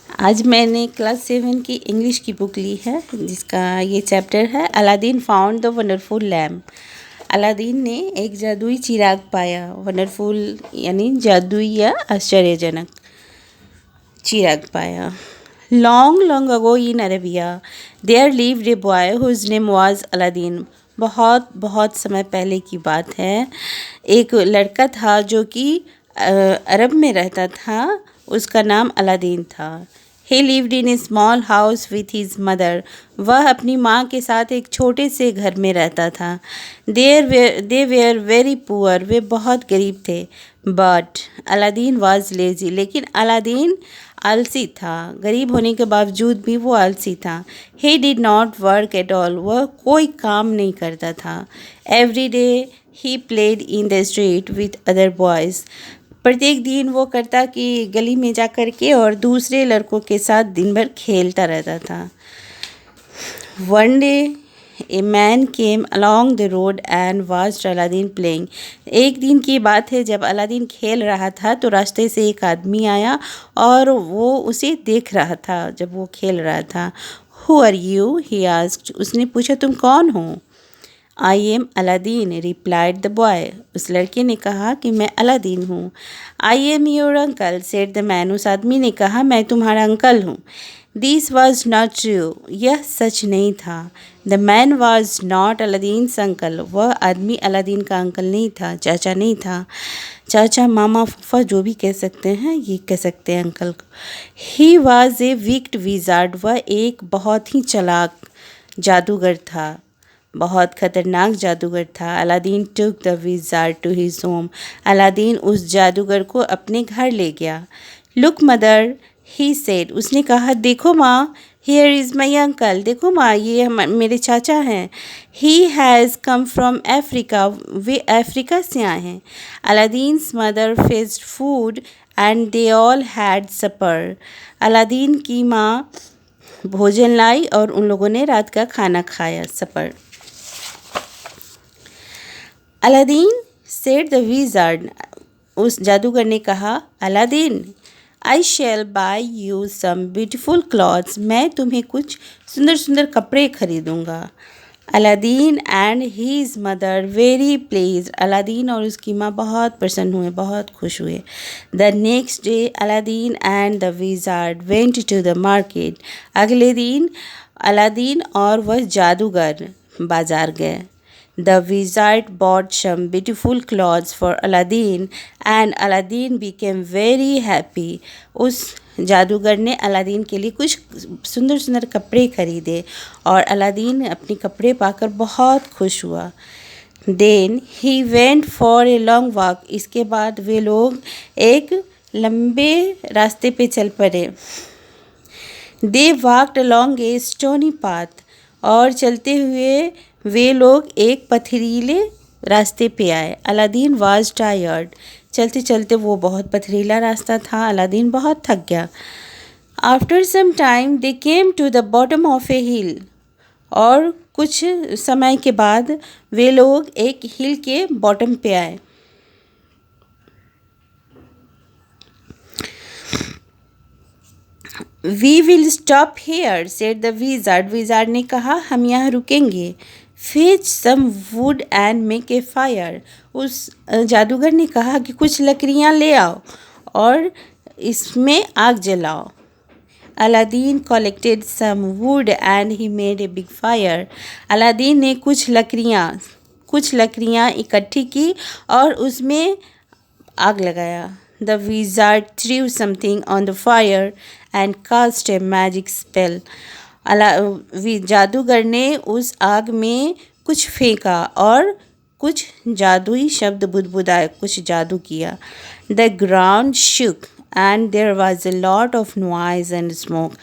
आज मैंने क्लास 7 की इंग्लिश की बुक ली है जिसका ये चैप्टर है Aladdin found the wonderful lamp. Aladdin ने एक जादुई चिराग पाया। वंडरफुल यानी जादुई या आश्चर्यजनक चिराग पाया। Long long ago in Arabia there lived a boy whose name was Aladdin. बहुत बहुत समय पहले की बात है। एक लड़का था जो कि अरब में रहता था। उसका नाम अलादीन था। He lived in a small house with his mother. वह अपनी माँ के साथ एक छोटे से घर में रहता था। They were very poor. वे बहुत गरीब थे। But Aladdin was lazy. लेकिन अलादीन आलसी था। गरीब होने के बावजूद भी वो आलसी था। He did not work at all. वह कोई काम नहीं करता था। Every day he played in the street with other boys. प्रत्येक दिन वो करता कि गली में जा कर के और दूसरे लड़कों के साथ दिन भर खेलता रहता था। One day a man came along the road and watched Aladdin playing. एक दिन की बात है जब अलादीन खेल रहा था तो रास्ते से एक आदमी आया और वो उसे देख रहा था जब वो खेल रहा था। Who are you? He asked. उसने पूछा तुम कौन हो? I am Aladdin replied the boy. उस लड़के ने कहा कि मैं अलादीन हूँ। I am your uncle said the man. उस आदमी ने कहा मैं तुम्हारा अंकल हूँ। This was not true. यह सच नहीं था। The man was not Aladdin's uncle. वह आदमी अलादीन का अंकल नहीं था, चाचा नहीं था। चाचा, मामा, फूफा जो भी कह सकते हैं, ये कह सकते हैं अंकल को। He was a wicked wizard. वह एक बहुत ही चालाक जादूगर था, बहुत खतरनाक जादूगर था। Aladdin took the wizard to his home. Aladdin उस जादूगर को अपने घर ले गया। Look mother, he said. उसने कहा देखो माँ, हियर इज़ माई अंकल। देखो माँ, ये मेरे चाचा हैं। He has come from Africa. वे अफ्रीका से आए हैं। Aladdin's mother fetched food and they all had supper. Aladdin की माँ भोजन लाई और उन लोगों ने रात का खाना खाया, supper. Aladdin said the wizard. उस जादूगर ने कहा Aladdin, I shall buy you some beautiful clothes. मैं तुम्हें कुछ सुंदर सुंदर कपड़े खरीदूंगा। Aladdin and his mother very please. Aladdin और उसकी माँ बहुत प्रसन्न हुए, बहुत खुश हुए। The next day Aladdin and the wizard went to the market. अगले दिन अलादीन और वह जादूगर बाजार गए। The wizard bought some beautiful clothes for Aladdin and Aladdin became very happy. उस जादूगर ने अलादीन के लिए कुछ सुंदर सुंदर कपड़े खरीदे और अलादीन अपने कपड़े पाकर बहुत खुश हुआ। Then he went for a long walk. इसके बाद वे लोग एक लंबे रास्ते पे चल पड़े। They walked along a stony path. और चलते हुए वे लोग एक पथरीले रास्ते पे आए। Aladdin was tired. चलते चलते वो बहुत पथरीला रास्ता था। अलादीन बहुत थक गया। After some time they came to the bottom of a hill. और कुछ समय के बाद वे लोग एक हिल के बॉटम पे आए। We will stop here said the wizard. Wizard ने कहा हम यहाँ रुकेंगे। Fetch some wood and make a fire. उस जादूगर ने कहा कि कुछ लकड़ियाँ ले आओ और इसमें आग जलाओ। Aladdin collected some wood and he made a big fire. Aladdin ने कुछ लकड़ियाँ इकट्ठी की और उसमें आग लगाया। The wizard threw something on the fire and cast a magic spell. जादूगर ने उस आग में कुछ फेंका और कुछ जादुई शब्द बुदबुदाए, कुछ जादू किया। The ground shook and there was a lot of noise and smoke.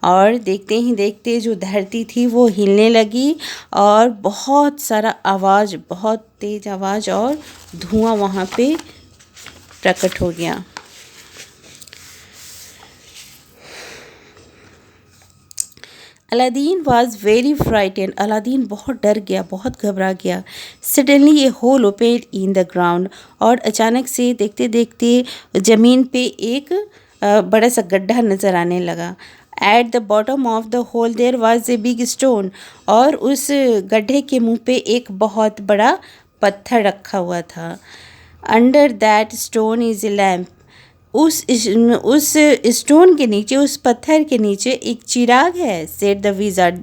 और देखते ही देखते जो धरती थी वो हिलने लगी और बहुत सारा आवाज़, बहुत तेज़ आवाज़ और धुआं वहाँ पे प्रकट हो गया। Aladdin was very frighten. Aladdin बहुत डर गया, बहुत घबरा गया। Suddenly a hole open in the ground. और अचानक से देखते देखते ज़मीन पे एक बड़ा सा गड्ढा नज़र आने लगा। At the bottom of the hole there was a big stone, और उस गड्ढे के मुंह पे एक बहुत बड़ा पत्थर रखा हुआ था। Under that stone is a lamp, उस स्टोन के नीचे, उस पत्थर के नीचे एक चिराग है। सेड द विज़ार्ड,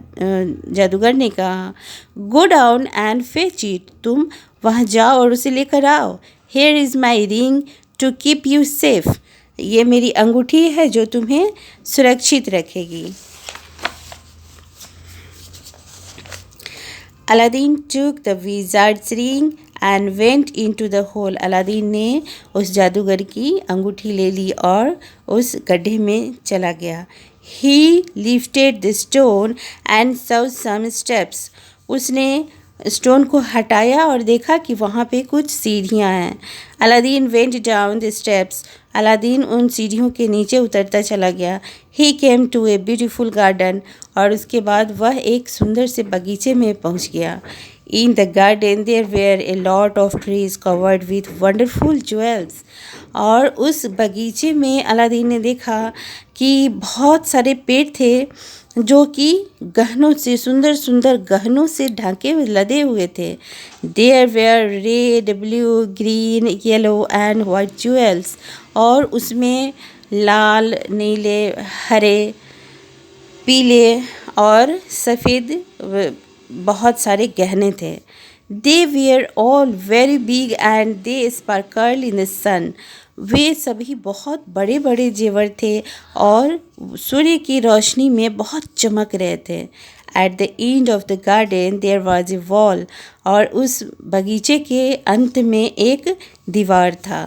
जादूगर ने कहा। Go down and fetch it, तुम वहाँ जाओ और उसे लेकर आओ। Here is my ring to keep you safe, ये मेरी अंगूठी है जो तुम्हें सुरक्षित रखेगी। Aladdin took the wizard's ring and went into the hole, Aladdin ने उस जादूगर की अंगूठी ले ली और उस गड्ढे में चला गया। He lifted the stone and saw some steps, उसने स्टोन को हटाया और देखा कि वहाँ पे कुछ सीढ़ियाँ हैं। Aladdin went down the steps, Aladdin उन सीढ़ियों के नीचे उतरता चला गया। He came to a beautiful garden, और उसके बाद वह एक सुंदर से बगीचे में पहुँच गया। In the garden there were a lot of trees covered with wonderful jewels, और उस बगीचे में अलादीन ने देखा कि बहुत सारे पेड़ थे जो कि गहनों से, सुंदर सुंदर गहनों से ढके हुए, लदे हुए थे। There were red, blue, green, yellow and white jewels, और उसमें लाल, नीले, हरे, पीले और सफ़ेद बहुत सारे गहने थे। They were all very big and they sparkle in the sun, वे सभी बहुत बड़े बड़े जेवर थे और सूर्य की रोशनी में बहुत चमक रहे थे। At the end of the garden there was a wall, और उस बगीचे के अंत में एक दीवार था।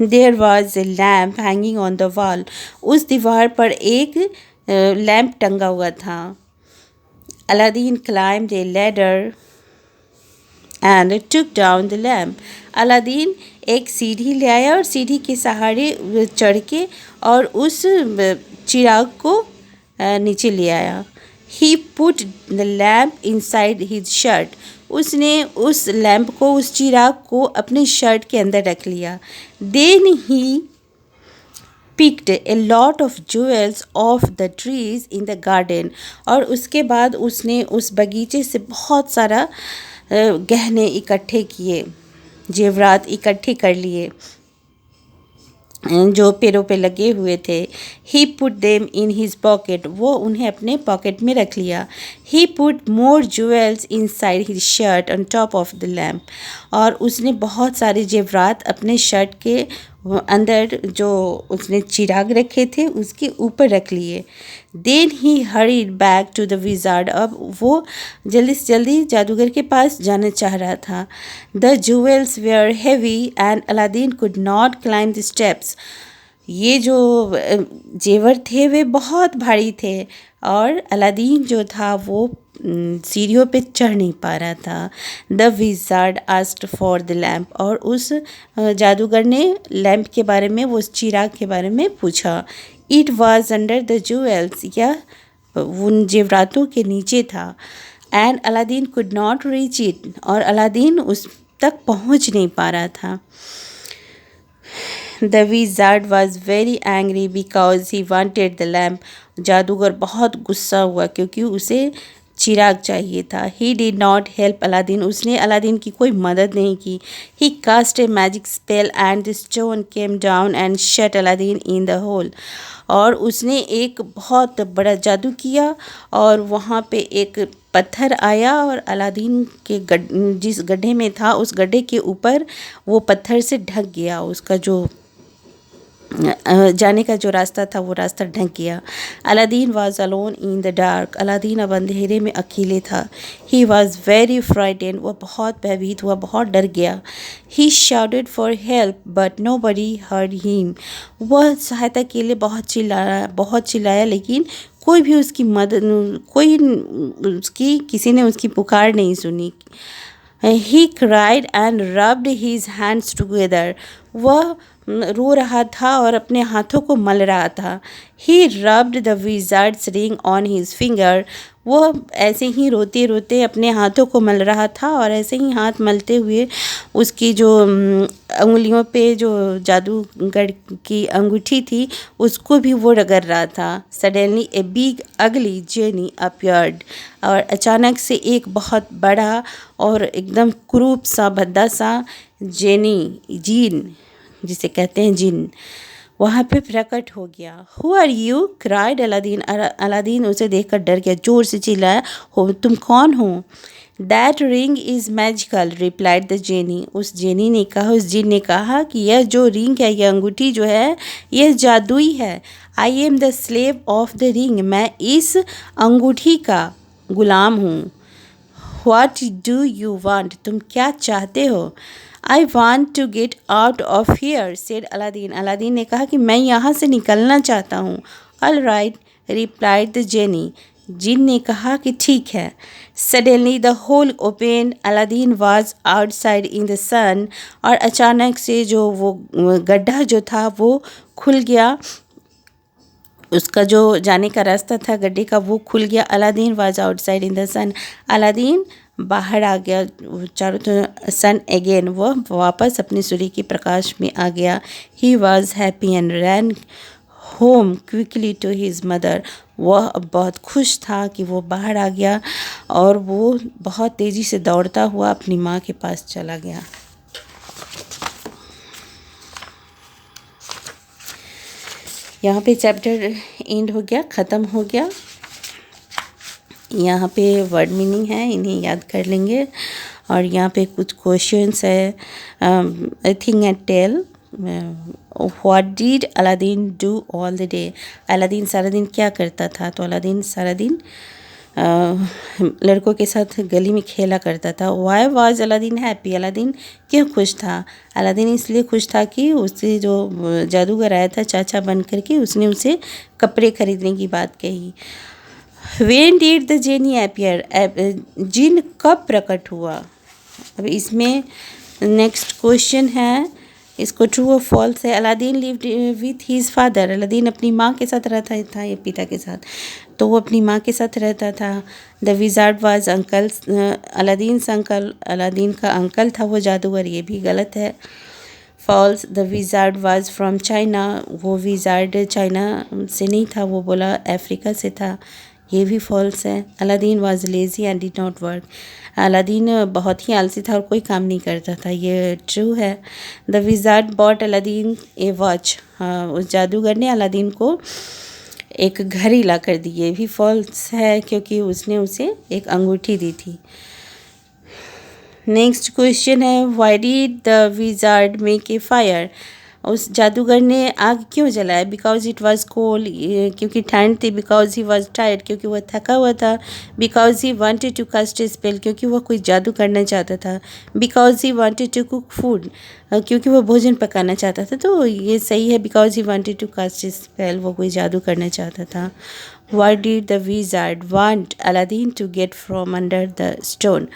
There was a lamp hanging on the wall, उस दीवार पर एक लैम्प टंगा हुआ था। Aladdin climbed a ladder and took down the lamp, Aladdin एक सीढ़ी ले आया और सीढ़ी के सहारे चढ़ के और उस चिराग को नीचे ले आया। He put the lamp inside his shirt, उसने उस लैम्प को, उस चिराग को अपने शर्ट के अंदर रख लिया। Then he picked a lot of jewels off the trees in the garden, और उसके बाद उसने उस बगीचे से बहुत सारा गहने इकट्ठे किए, जेवरात इकट्ठे कर लिए जो पेड़ों पे लगे हुए थे। He put them in his pocket, वो उन्हें अपने पॉकेट में रख लिया। He put more jewels inside his shirt on top of the lamp, और उसने बहुत सारे जेवरात अपने शर्ट के अंदर जो उसने चिराग रखे थे उसके ऊपर रख लिए। Then he hurried back to the wizard, अब वो जल्दी से जल्दी जादूगर के पास जाना चाह रहा था। The jewels where heavy and Aladdin could not climb the steps, ये जो जेवर थे वे बहुत भारी थे और अलादीन जो था वो सीढ़ियों पे चढ़ नहीं पा रहा था। The wizard asked for the lamp, और उस जादूगर ने लैम्प के बारे में, वो चिराग के बारे में पूछा। It was under the jewels, यह उन जेवरातों के नीचे था। And Aladdin could not reach it, और अलादीन उस तक पहुंच नहीं पा रहा था। The wizard was angry angry because he wanted the lamp, जादूगर बहुत गुस्सा हुआ क्योंकि उसे चिराग चाहिए था। He did not help Aladdin, उसने अलादीन की कोई मदद नहीं की। He cast a magic spell and the stone came down and shut Aladdin in the hole, और उसने एक बहुत बड़ा जादू किया और वहाँ पे एक पत्थर आया और अलादीन के जिस गड्ढे में था उस गड्ढे के ऊपर वो पत्थर से ढक गया, उसका जो जाने का जो रास्ता था वो रास्ता ढक गया। Aladdin was alone in the dark, Aladdin अब अंधेरे में अकेले था। ही वॉज वेरी फ्राइटेंड, वह बहुत भयभीत हुआ, बहुत डर गया। He shouted for help but nobody heard him, वह सहायता के लिए बहुत चिल्लाया लेकिन कोई भी उसकी मदद, किसी ने उसकी पुकार नहीं सुनी। He cried and rubbed his hands together, वह रो रहा था और अपने हाथों को मल रहा था। He rubbed the wizard's ring on his finger. वो ऐसे ही रोते रोते अपने हाथों को मल रहा था और ऐसे ही हाथ मलते हुए उसकी जो उंगलियों पे जो जादूगर की अंगूठी थी उसको भी वो रगड़ रहा था। सडनली ए बिग अगली जेनी अपीयर्ड। और अचानक से एक बहुत बड़ा और एकदम क्रूप सा भद्दा सा जीन जिसे कहते हैं जिन वहाँ पे प्रकट हो गया। Who are you cried Aladdin. Aladdin उसे देखकर डर गया, जोर से चिल्लाया, हो तुम कौन हो। That ring is magical replied the jenny. उस जिन ने कहा कि यह जो रिंग है, यह अंगूठी जो है, यह जादुई है। I am the slave of the ring. मैं इस अंगूठी का गुलाम हूँ। What do you want. तुम क्या चाहते हो। I want to get out of here said Aladdin. Aladdin ने कहा कि मैं यहाँ से निकलना चाहता हूँ। All right replied the genie. जिन ने कहा कि ठीक है। Suddenly the hole open. Aladdin was outside in the sun. और अचानक से जो वो गड्ढा जो था वो खुल गया। उसका जो जाने का रास्ता था गड्ढे का वो खुल गया। Aladdin was outside in the sun. Aladdin बाहर आ गया चारों तरफ। Sun again. वह वापस अपने सूर्य के प्रकाश में आ गया। He was happy and ran home quickly to his mother. वह अब बहुत खुश था कि वो बाहर आ गया और वो बहुत तेज़ी से दौड़ता हुआ अपनी माँ के पास चला गया। यहाँ पे चैप्टर एंड हो गया, ख़त्म हो गया। यहाँ पे वर्ड मीनिंग है, इन्हें याद कर लेंगे। और यहाँ पे कुछ क्वेश्चंस है। I think and tell. What did Aladdin do all the day. Aladdin सारा दिन क्या करता था। तो अलादीन सारा दिन लड़कों के साथ गली में खेला करता था। Why was Aladdin happy. Aladdin क्यों खुश था। अलादीन इसलिए खुश था कि उससे जो जादूगर आया था चाचा बन करके, उसने उसे कपड़े खरीदने की बात कही। When did the genie appear? जिन कब प्रकट हुआ। अब इसमें नेक्स्ट क्वेश्चन है, इसको ट्रू और फॉल्स है। Aladdin lived with his father. Aladdin अपनी माँ के साथ रहता था या पिता के साथ, तो वो अपनी माँ के साथ रहता था। The wizard was uncle. Aladdin uncle, Aladdin का अंकल था वो जादूगर, ये भी गलत है। False. The wizard was from China. वो विज़ार्ड चाइना से नहीं था, वो बोला अफ्रीका से था, ये भी फॉल्स है। Aladdin was lazy and did not work. Aladdin बहुत ही आलसी था और कोई काम नहीं करता था, ये ट्रू है। The wizard bought Aladdin a watch. उस जादूगर ने अलादीन को एक घड़ी ला कर दी, ये भी फॉल्स है क्योंकि उसने उसे एक अंगूठी दी थी। नेक्स्ट क्वेश्चन है, why did the wizard make a fire. उस जादूगर ने आग क्यों जलाया। बिकॉज इट वॉज कोल्ड, क्योंकि ठंड थी। बिकॉज ही वॉज टायर्ड, क्योंकि वह थका हुआ था। Because he wanted to cast a spell, क्योंकि वह कोई जादू करना चाहता था। Because he wanted to cook food, क्योंकि वह भोजन पकाना चाहता था। तो ये सही है, because he wanted to cast a spell, वो कोई जादू करना चाहता था। What did the wizard want Aladdin to get from under the stone.